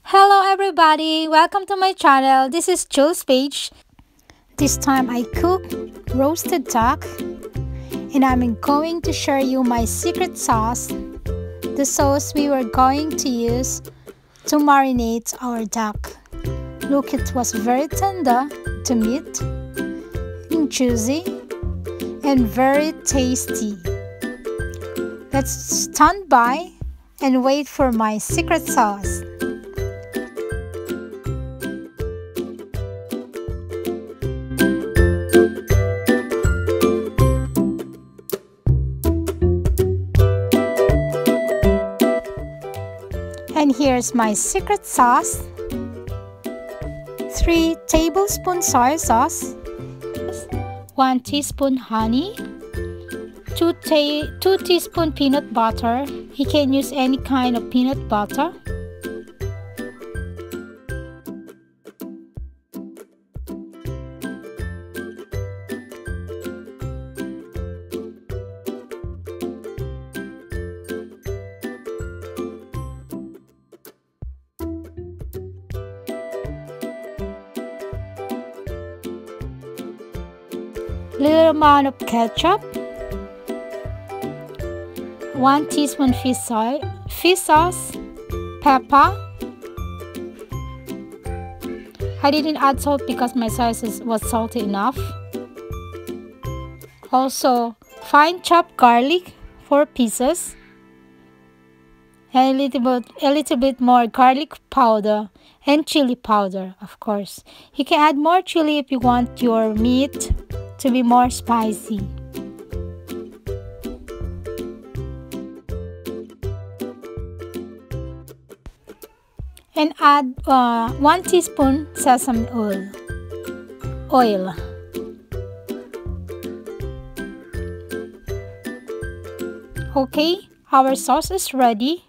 Hello everybody, welcome to my channel. This is Jules Page. This time I cook roasted duck and I'm going to share you my secret sauce, the sauce we were going to use to marinate our duck. Look, it was very tender to meat and juicy and very tasty. Let's stand by and wait for my secret sauce. And here's my secret sauce: 3 tablespoons soy sauce, 1 teaspoon honey, 2 teaspoons peanut butter. You can use any kind of peanut butter. Little amount of ketchup, 1 teaspoon fish sauce, pepper. I didn't add salt because my sauce was salty enough. Also, fine chopped garlic, 4 pieces, and a little bit more garlic powder and chili powder, of course. You can add more chili if you want your meat to be more spicy. And add 1 teaspoon sesame oil. Okay, our sauce is ready.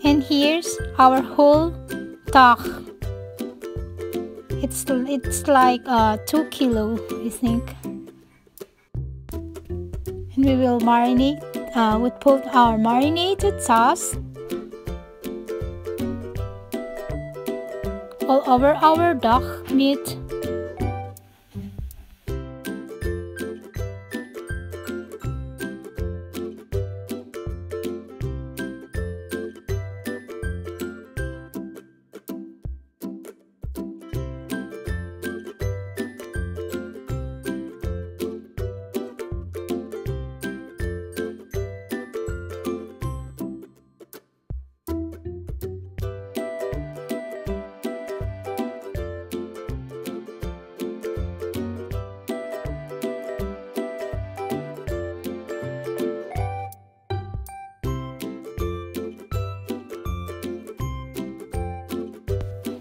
And here's our whole duck. It's like 2 kilo, I think. And we will marinate. We put our marinated sauce all over our duck meat.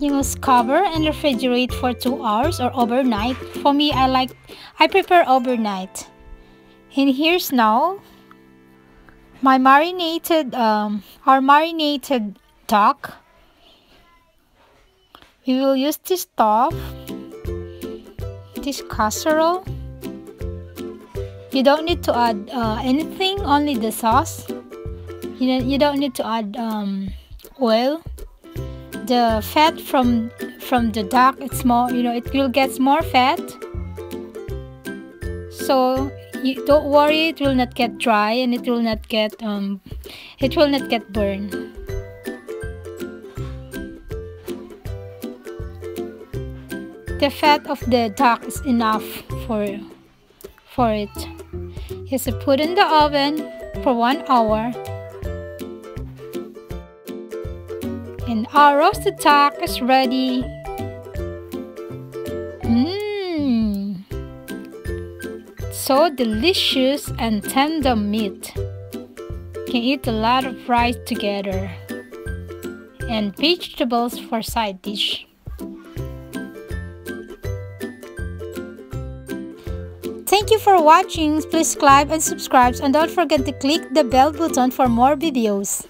You must cover and refrigerate for 2 hours or overnight. For me, I prefer overnight. And here's now my our marinated duck. We will use this stove, this casserole. You don't need to add anything, only the sauce. You don't need to add oil. The fat from the duck, it's more, it will get more fat. So you don't worry, it will not get dry and it will not get burned. The fat of the duck is enough for it. Just put in the oven for 1 hour. And our roasted duck is ready. So delicious and tender meat. You can eat a lot of rice together. And vegetables for side dish. Thank you for watching. Please like and subscribe and don't forget to click the bell button for more videos.